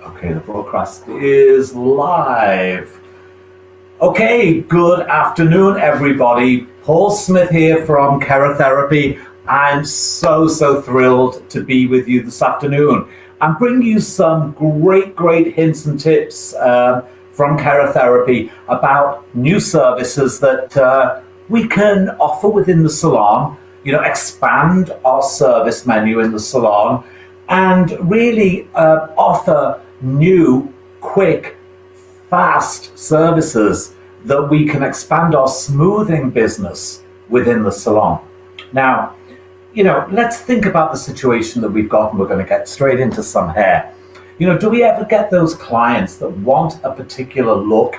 Okay, the broadcast is live. Okay, good afternoon, everybody. Paul Smith here from Kerotherapy. I'm so thrilled to be with you this afternoon. I'm bringing you some great hints and tips from Kerotherapy about new services that we can offer within the salon, expand our service menu in the salon and really offer new, quick, fast services that we can expand our smoothing business within the salon. Now, let's think about the situation that we've got, and we're going to get straight into some hair. Do we ever get those clients that want a particular look,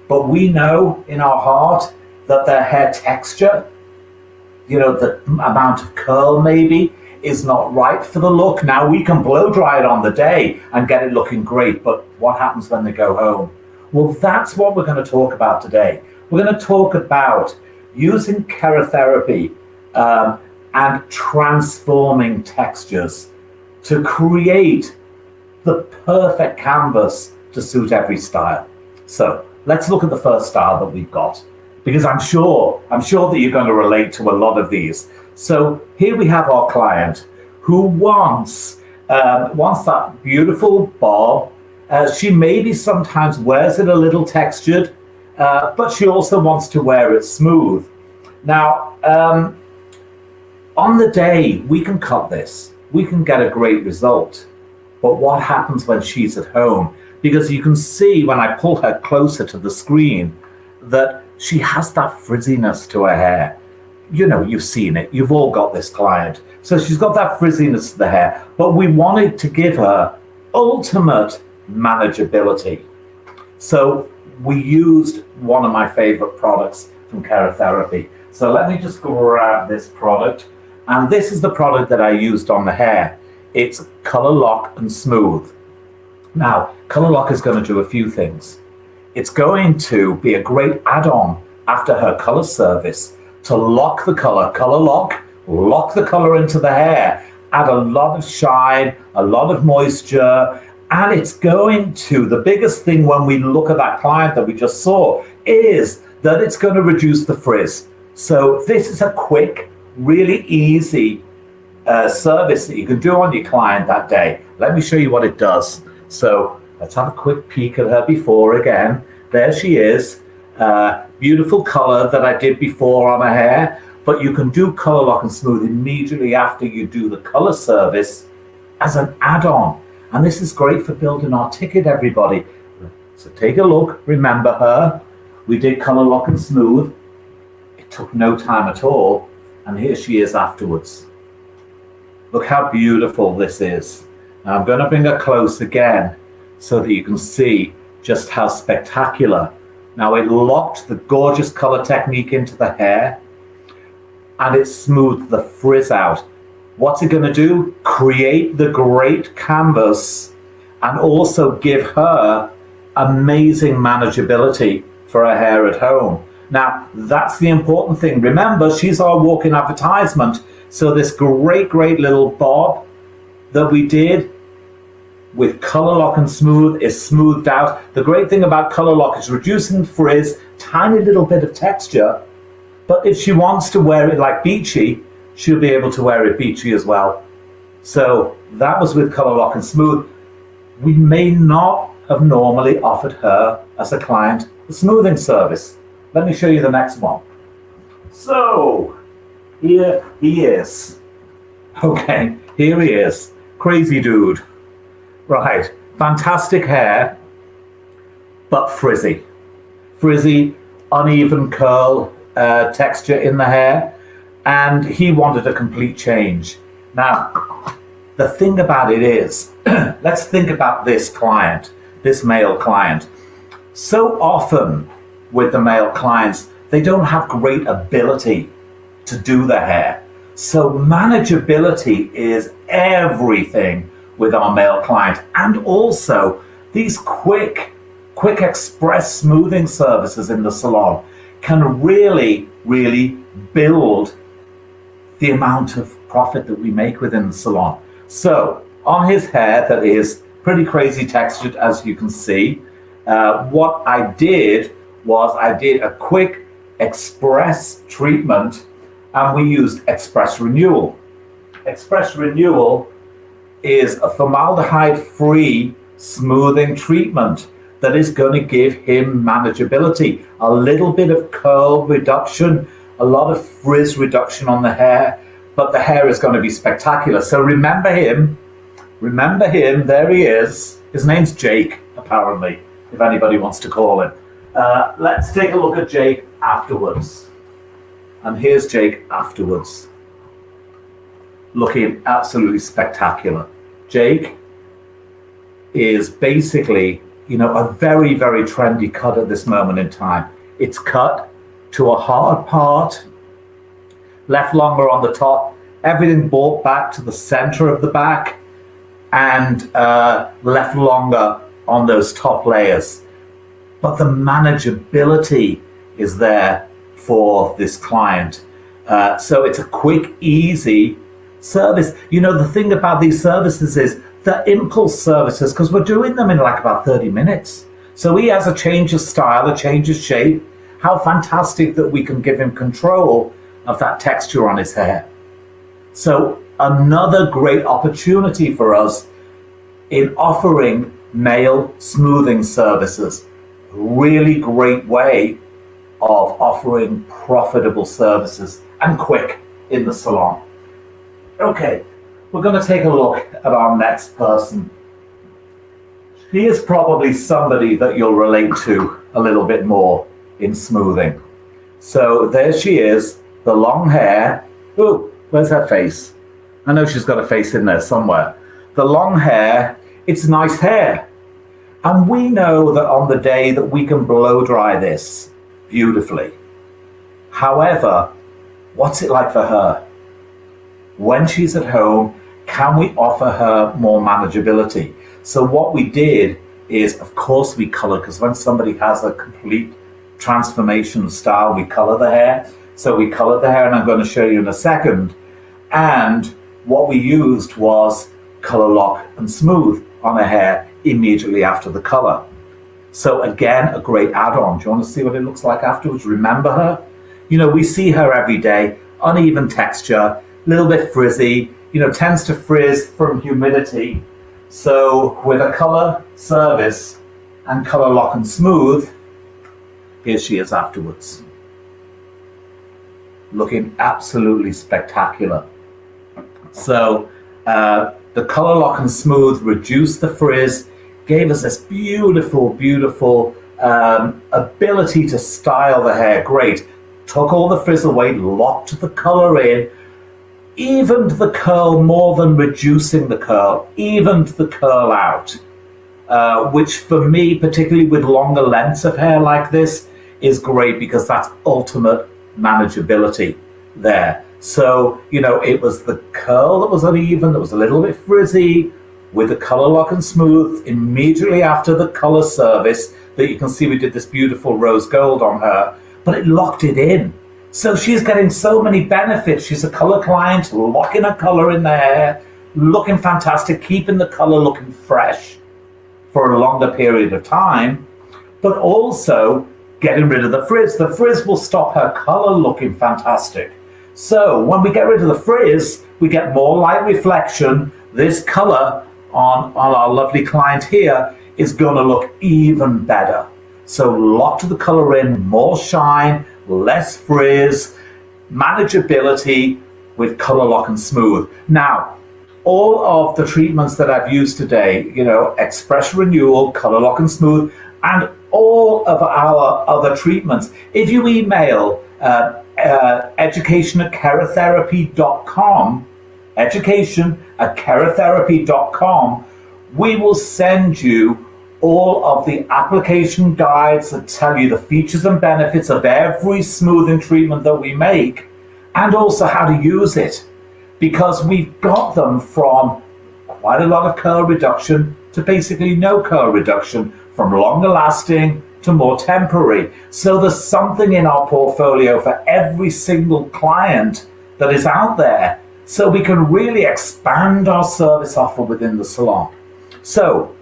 but we know in our heart that their hair texture, the amount of curl maybe, is not right for the look? Now, we can blow dry it on the day and get it looking great, but what happens when they go home? Well, that's what we're going to talk about today. We're going to talk about using kerotherapy and transforming textures to create the perfect canvas to suit every style. So let's look at the first style that we've got, because I'm sure that you're going to relate to a lot of these. So here we have our client who wants that beautiful bob. She maybe sometimes wears it a little textured, but she also wants to wear it smooth. Now, on the day, we can cut this. We can get a great result. But what happens when she's at home? Because you can see when I pull her closer to the screen that she has that frizziness to her hair. You've seen it. You've all got this client. So she's got that frizziness to the hair, but we wanted to give her ultimate manageability. So we used one of my favorite products from Kerotherapy. So let me just grab this product. And this is the product that I used on the hair. It's Color Lock and Smooth. Now, Color Lock is going to do a few things. It's going to be a great add-on after her color service to lock the color, lock the color into the hair, add a lot of shine, a lot of moisture, and it's going to, the biggest thing when we look at that client that we just saw is that it's going to reduce the frizz. So this is a quick, really easy service that you can do on your client that day. Let me show you what it does. So let's have a quick peek at her before again. There she is. Beautiful color that I did before on her hair, but you can do Color Lock and Smooth immediately after you do the color service as an add-on. And this is great for building our ticket, everybody. So take a look, remember her. We did Color Lock and Smooth. It took no time at all. And here she is afterwards. Look how beautiful this is. Now I'm going to bring her close again so that you can see just how spectacular. Now it locked the gorgeous color technique into the hair and it smoothed the frizz out. What's it going to do? Create the great canvas and also give her amazing manageability for her hair at home. Now, that's the important thing. Remember, she's our walking advertisement. So this great little bob that we did with Color Lock and Smooth is smoothed out. The great thing about Color Lock is reducing frizz, tiny little bit of texture. But if she wants to wear it like beachy, she'll be able to wear it beachy as well. So that was with Color Lock and Smooth. We may not have normally offered her as a client a smoothing service. Let me show you the next one. So here he is. Okay, here he is. Crazy dude. Right, fantastic hair, but frizzy. Frizzy, uneven curl texture in the hair, and he wanted a complete change. Now, the thing about it is, let's think about this client, this male client. So often with the male clients, they don't have great ability to do the hair. So manageability is everything with our male client. And also these quick express smoothing services in the salon can really build the amount of profit that we make within the salon. So on his hair that is pretty crazy textured, as you can see. What I did was I did a quick express treatment, and we used express renewal. Express renewal is a formaldehyde-free smoothing treatment that is going to give him manageability, a little bit of curl reduction, a lot of frizz reduction on the hair, but the hair is going to be spectacular. So remember him, there he is. His name's Jake, apparently, if anybody wants to call him. Let's take a look at Jake afterwards. And here's Jake afterwards, looking absolutely spectacular. Jake is basically, a very, very trendy cut at this moment in time. It's cut to a hard part, left longer on the top, everything brought back to the center of the back, and left longer on those top layers. But the manageability is there for this client. So it's a quick, easy service. The thing about these services is the impulse services, because we're doing them in like about 30 minutes. So he has a change of style, a change of shape. How fantastic that we can give him control of that texture on his hair. So another great opportunity for us in offering nail smoothing services. Really great way of offering profitable services and quick in the salon. Okay, we're going to take a look at our next person. She is probably somebody that you'll relate to a little bit more in smoothing. So there she is, the long hair. Ooh, where's her face? I know she's got a face in there somewhere. The long hair, it's nice hair. And we know that on the day that we can blow dry this beautifully. However, what's it like for her? When she's at home, can we offer her more manageability? So what we did is, of course, we color, because when somebody has a complete transformation style, we color the hair. So we colored the hair, and I'm going to show you in a second. And what we used was color lock and smooth on her hair immediately after the color. So again, a great add-on. Do you want to see what it looks like afterwards? Remember her? We see her every day, uneven texture, a little bit frizzy, tends to frizz from humidity. So with a color service and color lock and smooth, here she is afterwards. Looking absolutely spectacular. So the color lock and smooth reduced the frizz, gave us this beautiful, beautiful ability to style the hair. Great. Took all the frizz away, locked the color in, evened the curl more than reducing the curl, evened the curl out, which for me, particularly with longer lengths of hair like this, is great because that's ultimate manageability there. So, it was the curl that was uneven, that was a little bit frizzy, with the color lock and smooth immediately after the color service that you can see we did this beautiful rose gold on her, but it locked it in. So she's getting so many benefits. She's a color client, locking her color in the hair, looking fantastic, keeping the color looking fresh for a longer period of time, but also getting rid of the frizz. The frizz will stop her color looking fantastic. So when we get rid of the frizz, we get more light reflection. This color on our lovely client here is going to look even better. So locked the color in, more shine, less frizz, manageability with color lock and smooth. Now, all of the treatments that I've used today, express renewal, color lock and smooth, and all of our other treatments, if you email education@kerotherapy.com, education@kerotherapy.com, we will send you all of the application guides that tell you the features and benefits of every smoothing treatment that we make, and also how to use it, because we've got them from quite a lot of curl reduction to basically no curl reduction, from longer lasting to more temporary. So there's something in our portfolio for every single client that is out there, so we can really expand our service offer within the salon. So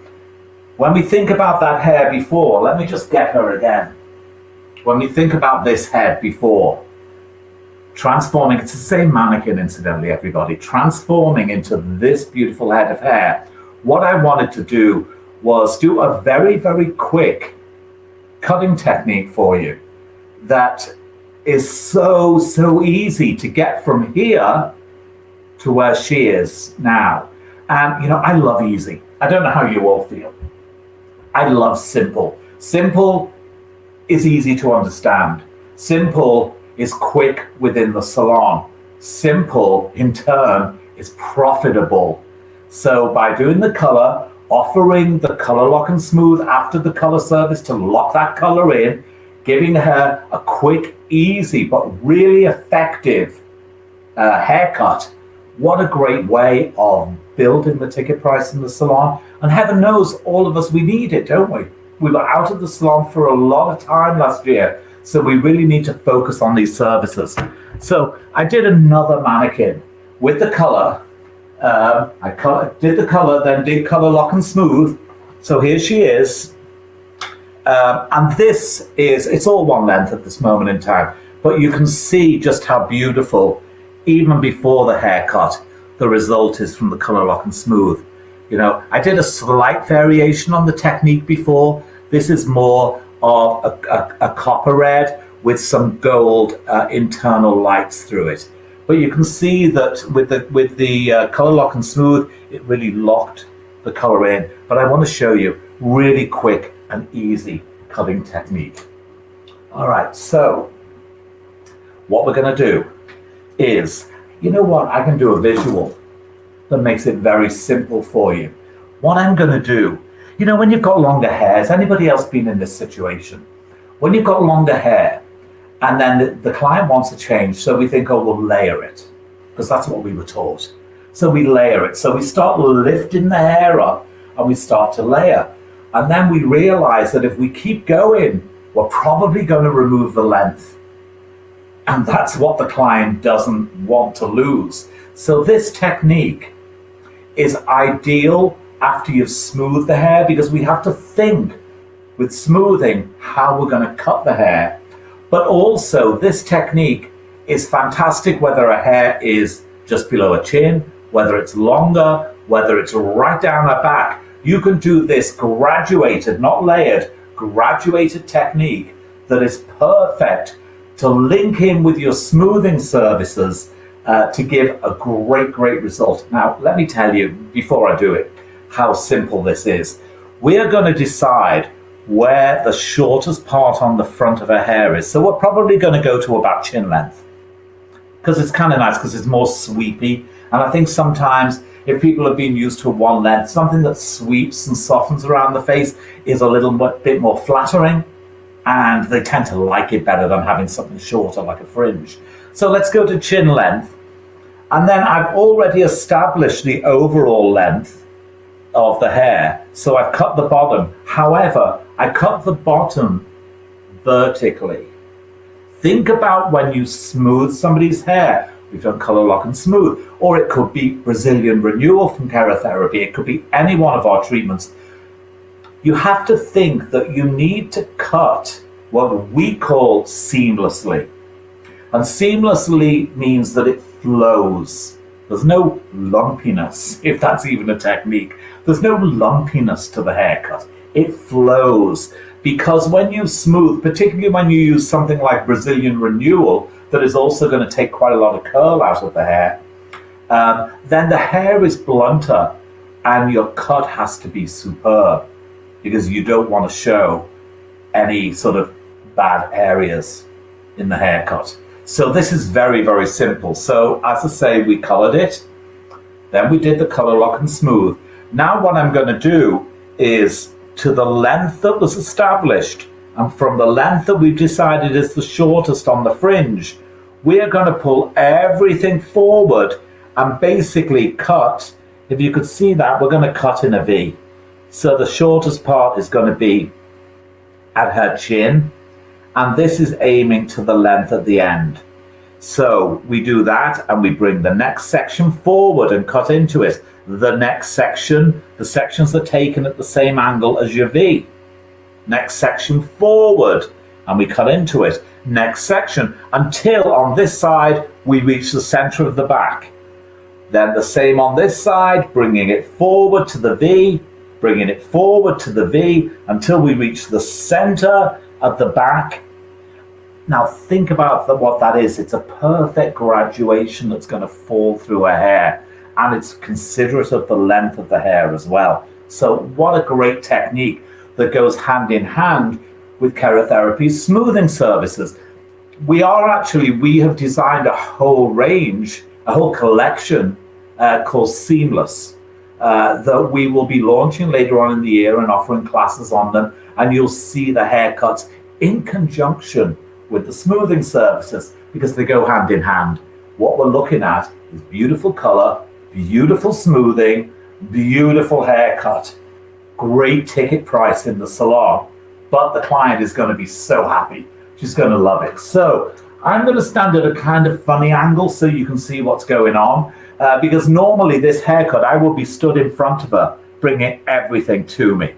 when we think about that hair before, let me just get her again. When we think about this head before, transforming, it's the same mannequin incidentally, everybody, transforming into this beautiful head of hair, what I wanted to do was do a very, very quick cutting technique for you that is so easy to get from here to where she is now. And I love easy. I don't know how you all feel. I love simple. Simple is easy to understand. Simple is quick within the salon. Simple, in turn, is profitable. So by doing the color, offering the color lock and smooth after the color service to lock that color in, giving her a quick, easy, but really effective haircut, what a great way of building the ticket price in the salon. And heaven knows, all of us, we need it, don't we? We were out of the salon for a lot of time last year, so we really need to focus on these services. So I did another mannequin with the color. Did the color, then did color lock and smooth. So here she is. And this is, it's all one length at this moment in time, but you can see just how beautiful, even before the haircut, the result is from the color lock and smooth. I did a slight variation on the technique before. This is more of a copper red with some gold internal lights through it. But you can see that with the color lock and smooth, it really locked the color in. But I want to show you really quick and easy cutting technique. All right, so what we're going to do is, I can do a visual that makes it very simple for you. What I'm going to do, when you've got longer hair, has anybody else been in this situation? When you've got longer hair and then the client wants a change, so we think, we'll layer it, because that's what we were taught. So we layer it. So we start lifting the hair up and we start to layer. And then we realize that if we keep going, we're probably going to remove the length. And that's what the client doesn't want to lose. So this technique is ideal after you've smoothed the hair, because we have to think with smoothing how we're going to cut the hair. But also this technique is fantastic whether a hair is just below a chin, whether it's longer, whether it's right down her back. You can do this graduated, not layered, graduated technique that is perfect to link in with your smoothing services to give a great result. Now, let me tell you, before I do it, how simple this is. We are going to decide where the shortest part on the front of her hair is. So we're probably going to go to about chin length, because it's kind of nice, because it's more sweepy. And I think sometimes if people have been used to one length, something that sweeps and softens around the face is a little bit more flattering, and they tend to like it better than having something shorter like a fringe. So let's go to chin length. And then I've already established the overall length of the hair. So I've cut the bottom. However, I cut the bottom vertically. Think about when you smooth somebody's hair. We've done color lock and smooth, or it could be Brazilian renewal from kerotherapy. It could be any one of our treatments. You have to think that you need to cut what we call seamlessly. And seamlessly means that it flows. There's no lumpiness, if that's even a technique. There's no lumpiness to the haircut. It flows. Because when you smooth, particularly when you use something like Brazilian renewal, that is also going to take quite a lot of curl out of the hair, then the hair is blunter and your cut has to be superb, because you don't want to show any sort of bad areas in the haircut. So this is very simple. So as I say, we colored it, then we did the color lock and smooth. Now what I'm going to do is, to the length that was established, and from the length that we've decided is the shortest on the fringe, we are going to pull everything forward and basically cut. If you could see that, we're going to cut in a V. So the shortest part is going to be at her chin, and this is aiming to the length at the end. So we do that and we bring the next section forward and cut into it. the next section, the sections are taken at the same angle as your V. Next section forward, and we cut into it. Next section, until on this side we reach the center of the back. Then the same on this side, bringing it forward to the V, bringing it forward to the V until we reach the center of the back. Now think about what that is. It's a perfect graduation that's going to fall through a hair, and it's considerate of the length of the hair as well. So what a great technique that goes hand in hand with kerotherapy's smoothing services. We have designed a whole range, a whole collection called Seamless that we will be launching later on in the year and offering classes on them. And you'll see the haircuts in conjunction with the smoothing services because they go hand in hand. What we're looking at is beautiful color, beautiful smoothing, beautiful haircut. Great ticket price in the salon, but the client is going to be so happy. She's going to love it. So I'm going to stand at a kind of funny angle so you can see what's going on, because normally this haircut, I will be stood in front of her, bringing everything to me.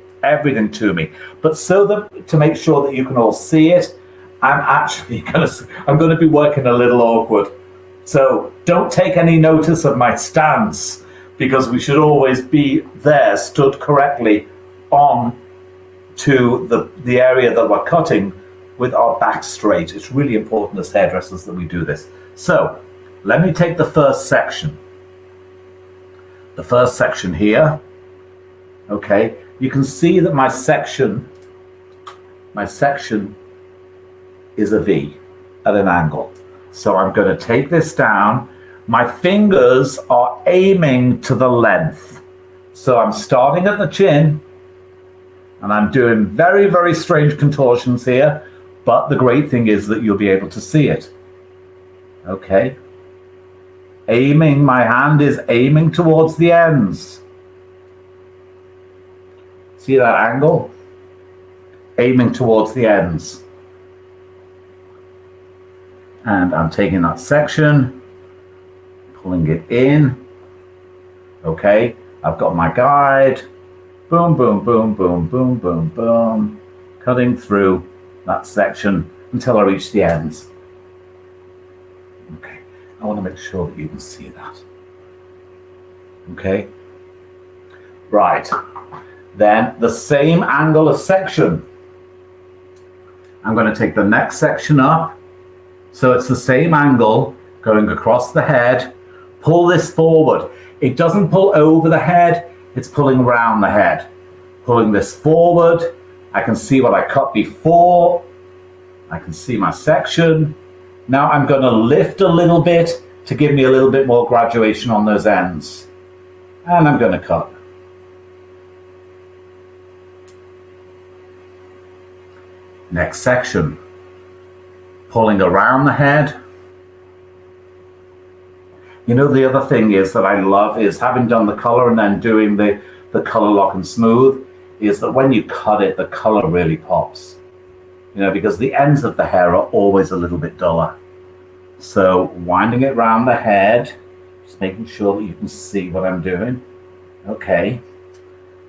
But so that to make sure that you can all see it, I'm going to be working a little awkward. So don't take any notice of my stance, because we should always be there, stood correctly on to the area that we're cutting with our back straight. It's really important as hairdressers that we do this. So let me take the first section. The first section here. Okay, you can see that my section is a V at an angle. So I'm going to take this down. My fingers are aiming to the length. So I'm starting at the chin, and I'm doing very, very strange contortions here. But the great thing is that you'll be able to see it. Okay. My hand is aiming towards the ends. See that angle? Aiming towards the ends. And I'm taking that section, pulling it in. Okay, I've got my guide. Boom, boom, boom, boom, boom, boom, boom. Cutting through that section until I reach the ends. Okay, I want to make sure that you can see that. Okay, right. Then the same angle of section. I'm going to take the next section up. So it's the same angle going across the head. Pull this forward. It doesn't pull over the head, it's pulling around the head. Pulling this forward. I can see what I cut before. I can see my section. Now I'm going to lift a little bit to give me a little bit more graduation on those ends. And I'm going to cut. Next section. Pulling around the head. You know, the other thing is that I love is having done the color and then doing the color lock and smooth, is that when you cut it, the color really pops. You know, because the ends of the hair are always a little bit duller. So winding it around the head, just making sure that you can see what I'm doing. Okay,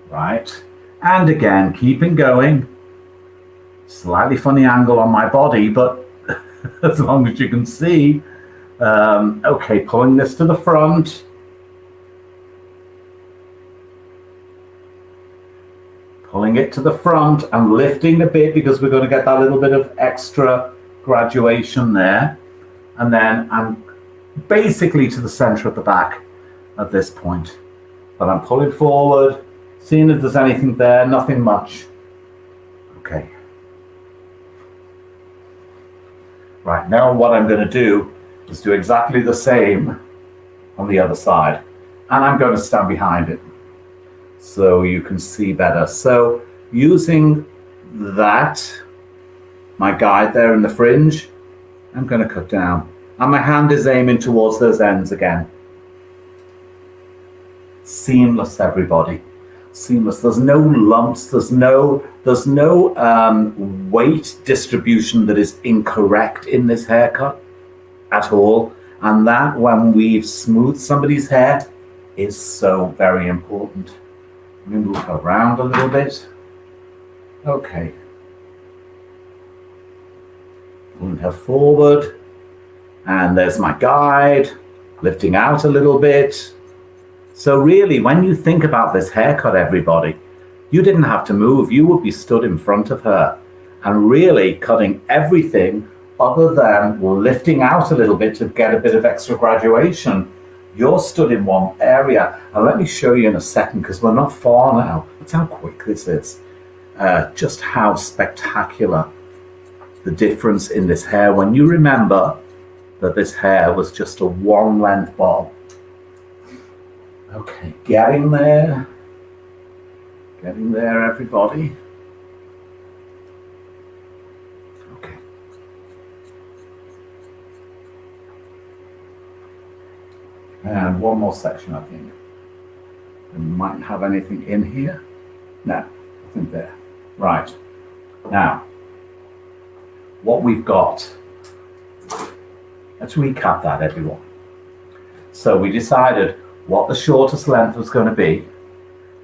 right. And again, keeping going. Slightly funny angle on my body, but as long as you can see. Okay, pulling this to the front. Pulling it to the front and lifting a bit because we're going to get that little bit of extra graduation there. And then I'm basically to the center of the back at this point. But I'm pulling forward, seeing if there's anything there, nothing much. Okay. Right, now what I'm going to do is do exactly the same on the other side. And I'm going to stand behind it so you can see better. So using that, my guide there in the fringe, I'm going to cut down. And my hand is aiming towards those ends again. Seamless, everybody. Seamless. There's no lumps. There's no weight distribution that is incorrect in this haircut at all. And that, when we've smoothed somebody's hair, is so very important. Let me move her around a little bit. Okay. Move her forward. And there's my guide, lifting out a little bit. So really, when you think about this haircut, everybody, you didn't have to move. You would be stood in front of her and really cutting everything other than lifting out a little bit to get a bit of extra graduation. You're stood in one area. And let me show you in a second, because we're not far now. That's how quick this is. Just how spectacular the difference in this hair. When you remember that this hair was just a one length bob. Okay, getting there. Getting there, everybody. Okay. And one more section, I think. We might have anything in here. No, nothing there. Right. Now, what we've got. Let's recap that, everyone. So we decided what the shortest length was going to be.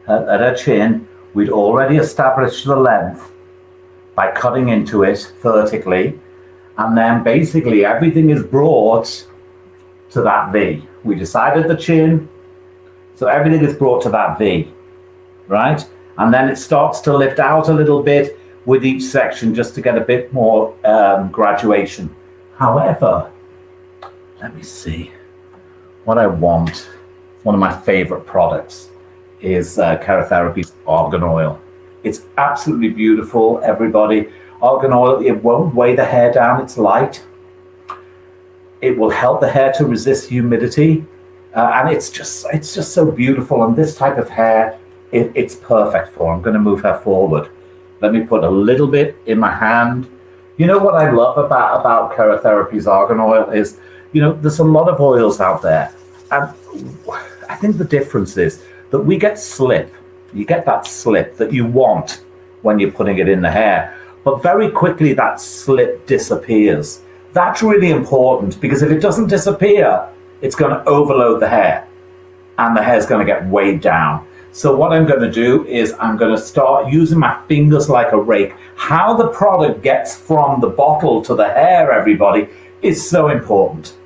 At her chin, we'd already established the length by cutting into it vertically, and then basically everything is brought to that V. We decided the chin, so everything is brought to that V, right? And then it starts to lift out a little bit with each section just to get a bit more graduation. However, let me see what I want. One of my favorite products is Kerotherapy's argan oil. It's absolutely beautiful, everybody. Argan oil, it won't weigh the hair down, it's light. It will help the hair to resist humidity. And it's just so beautiful. And this type of hair, it's perfect for. I'm going to move her forward. Let me put a little bit in my hand. You know what I love about Kerotherapy's argan oil is, there's a lot of oils out there. And I think the difference is that we get slip. You get that slip that you want when you're putting it in the hair. But very quickly that slip disappears. That's really important, because if it doesn't disappear, it's going to overload the hair and the hair's going to get weighed down. So what I'm going to do is I'm going to start using my fingers like a rake. How the product gets from the bottle to the hair, everybody, is so important.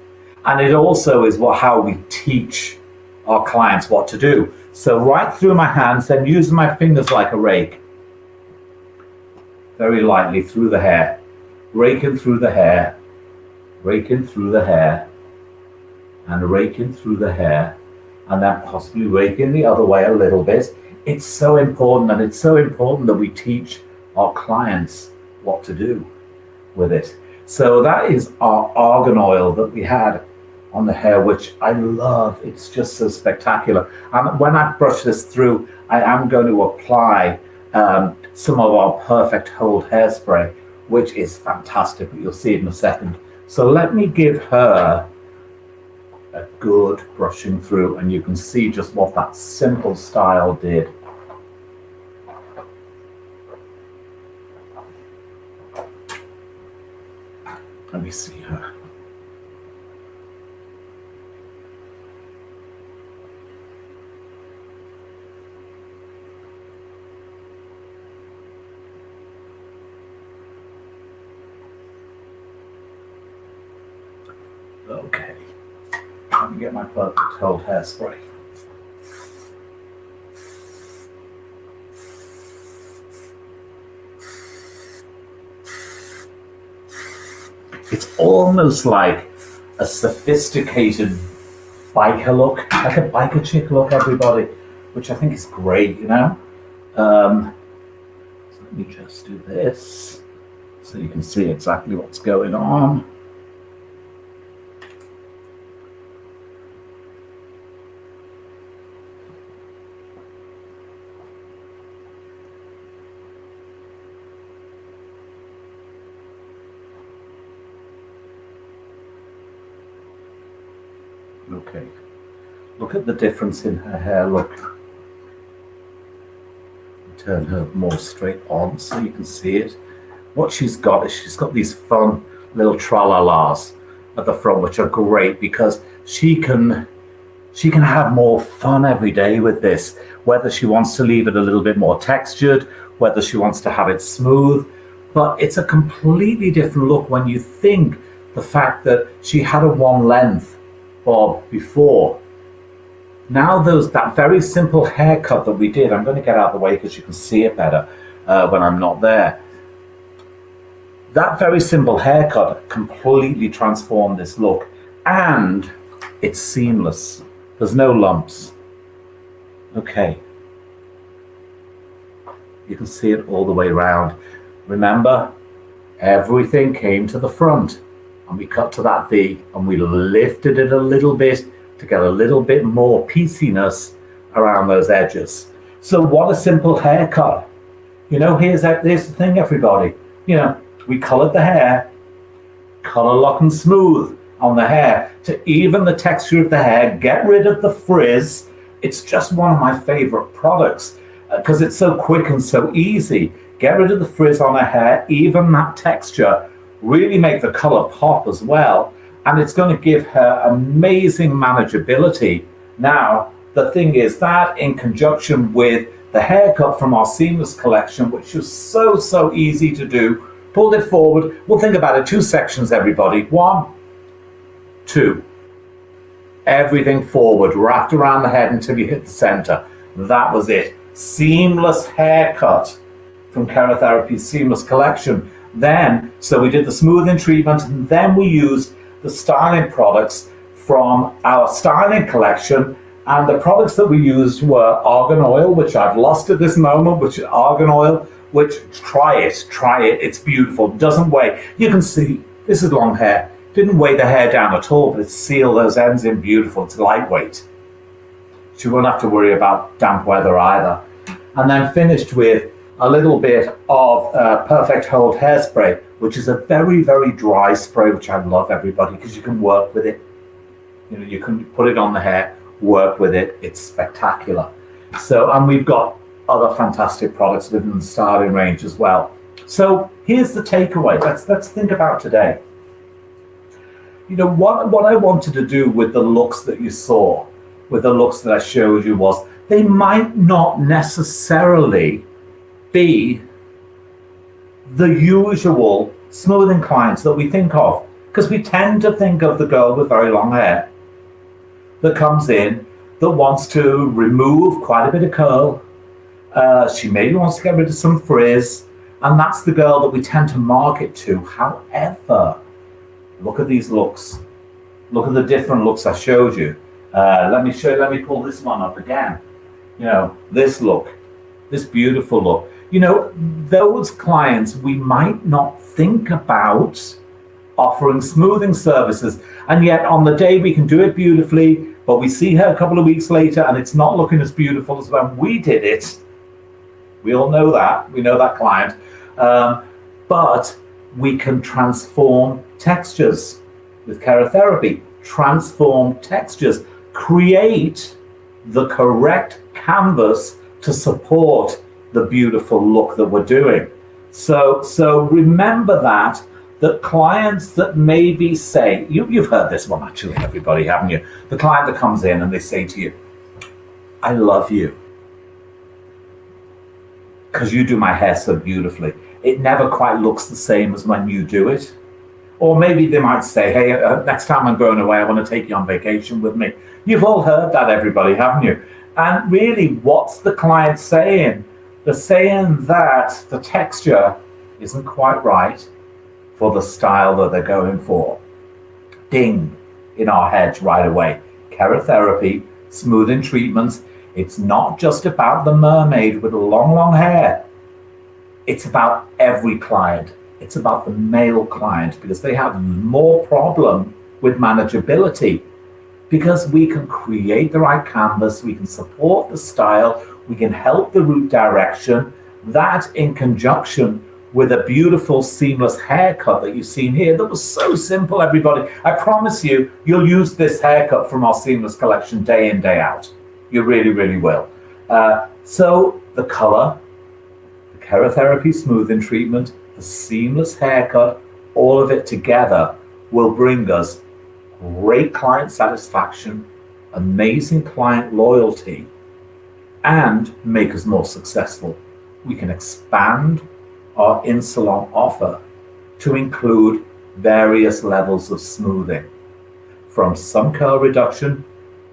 And it also is how we teach our clients what to do. So right through my hands, then using my fingers like a rake, very lightly through the hair, raking through the hair, raking through the hair, and raking through the hair, and then possibly raking the other way a little bit. It's so important, and it's so important that we teach our clients what to do with it. So that is our argan oil that we had on the hair, which I love. It's just so spectacular. And when I brush this through, I am going to apply some of our Perfect Hold hairspray, which is fantastic, but you'll see it in a second. So let me give her a good brushing through, and you can see just what that simple style did. Let me see her. Okay, let me get my Perfect Hold hairspray. It's almost like a sophisticated biker look, like a biker chick look, everybody, which I think is great, So let me just do this so you can see exactly what's going on. Okay, look at the difference in her hair, look. Turn her more straight on so you can see it. What she's got is she's got these fun little tra-la-las at the front, which are great because she can She can have more fun every day with this, whether she wants to leave it a little bit more textured, whether she wants to have it smooth. But it's a completely different look when you think the fact that she had a one length bob before. Now that very simple haircut that we did, I'm going to get out of the way because you can see it better when I'm not there. That very simple haircut completely transformed this look, and it's seamless. There's no lumps. Okay. You can see it all the way around. Remember, everything came to the front, and we cut to that V, and we lifted it a little bit to get a little bit more pieciness around those edges. So what a simple haircut. Here's the thing, everybody. We colored the hair, color lock and smooth on the hair to even the texture of the hair, get rid of the frizz. It's just one of my favorite products because it's so quick and so easy. Get rid of the frizz on her hair, even that texture, really make the color pop as well. And it's going to give her amazing manageability. Now, the thing is that in conjunction with the haircut from our Seamless collection, which was so easy to do, pulled it forward. We'll think about it. 2 sections, everybody. 1, 2. Everything forward, wrapped around the head until you hit the center. That was it. Seamless haircut from Kerotherapy's Seamless collection. Then, so we did the smoothing treatment, and then we used the styling products from our styling collection. And the products that we used were argan oil, which I've lost at this moment, which is argan oil, which try it, it's beautiful, doesn't weigh. You can see, this is long hair, didn't weigh the hair down at all, but it sealed those ends in beautiful, it's lightweight. She won't have to worry about damp weather either. And then finished with a little bit of Perfect Hold hairspray, which is a very dry spray, which I love, everybody, because you can work with it. You can put it on the hair, work with it, it's spectacular. So, and we've got other fantastic products within the styling range as well. So here's the takeaway. Let's think about today. What I wanted to do with the looks that you saw, with the looks that I showed you, was they might not necessarily be the usual smoothing clients that we think of, because we tend to think of the girl with very long hair that comes in, that wants to remove quite a bit of curl. She maybe wants to get rid of some frizz, and that's the girl that we tend to market to. However, look at these looks. Look at the different looks I showed you. Let me pull this one up again. This look, this beautiful look. Those clients we might not think about offering smoothing services, and yet on the day we can do it beautifully, but we see her a couple of weeks later and it's not looking as beautiful as when we did it. We all know that. We know that client. But we can transform textures with kerotherapy. Transform textures. Create the correct canvas to support the beautiful look that we're doing. So remember that clients that maybe say, you've heard this one actually, everybody, haven't you? The client that comes in and they say to you, I love you because you do my hair so beautifully. It never quite looks the same as when you do it. Or maybe they might say, hey, next time I'm going away, I want to take you on vacation with me. You've all heard that, everybody, haven't you? And really, what's the client saying? They're saying that the texture isn't quite right for the style that they're going for. Ding, in our heads right away. Kerotherapy, smoothing treatments, it's not just about the mermaid with long hair. It's about every client. It's about the male client, because they have more problem with manageability, because we can create the right canvas, we can support the style, we can help the root direction. That in conjunction with a beautiful seamless haircut that you've seen here, that was so simple, everybody. I promise you, you'll use this haircut from our Seamless collection day in, day out. You really will. So the color, the kerotherapy smoothing treatment, the seamless haircut, all of it together will bring us great client satisfaction, amazing client loyalty, and make us more successful. We can expand our in-salon offer to include various levels of smoothing, from some curl reduction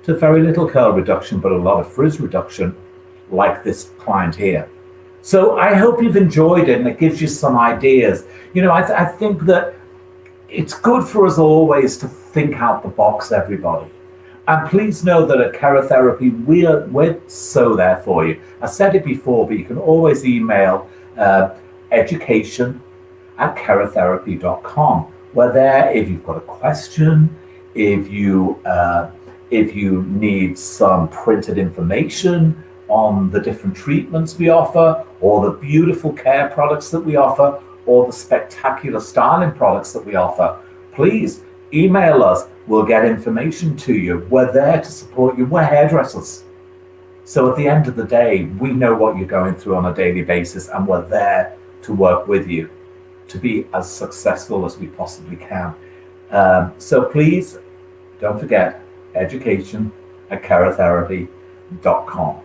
to very little curl reduction, but a lot of frizz reduction, like this client here. So I hope you've enjoyed it and it gives you some ideas. I think that it's good for us always to think out the box, everybody. And please know that at Kerotherapy, we're so there for you. I said it before, but you can always email education@kerotherapy.com. We're there if you've got a question, if you need some printed information on the different treatments we offer, or the beautiful care products that we offer, or the spectacular styling products that we offer. Please email us. We'll get information to you. We're there to support you. We're hairdressers. So at the end of the day, we know what you're going through on a daily basis, and we're there to work with you to be as successful as we possibly can. So please don't forget education@kerotherapy.com.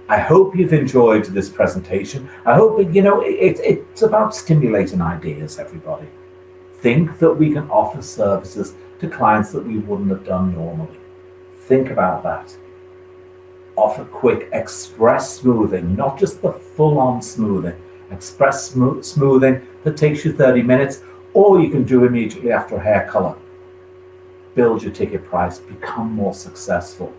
I hope you've enjoyed this presentation. I hope it's about stimulating ideas, everybody. Think that we can offer services to clients that we wouldn't have done normally. Think about that. Offer quick express smoothing, not just the full-on smoothing. Express smoothing that takes you 30 minutes, or you can do immediately after a hair color. Build your ticket price, become more successful.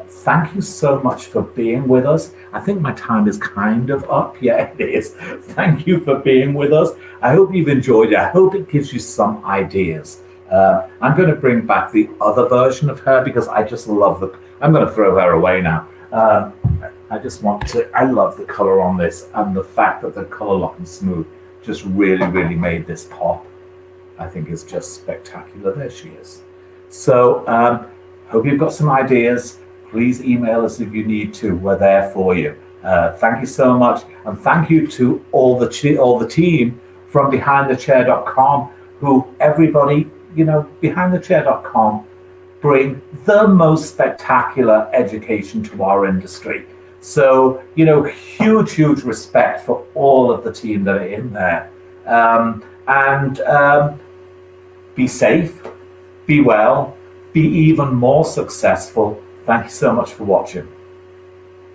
Thank you so much for being with us. I think my time is kind of up. Yeah, it is. Thank you for being with us. I hope you've enjoyed it. I hope it gives you some ideas. I'm going to bring back the other version of her because I just love I'm going to throw her away now. I love the color on this, and the fact that the color lock and smooth just really, really made this pop. I think it's just spectacular. There she is. So, hope you've got some ideas. Please email us if you need to. We're there for you. Thank you so much. And thank you to all the team from BehindTheChair.com, who everybody, BehindTheChair.com bring the most spectacular education to our industry. So, huge respect for all of the team that are in there. Be safe, be well, be even more successful. Thank you so much for watching.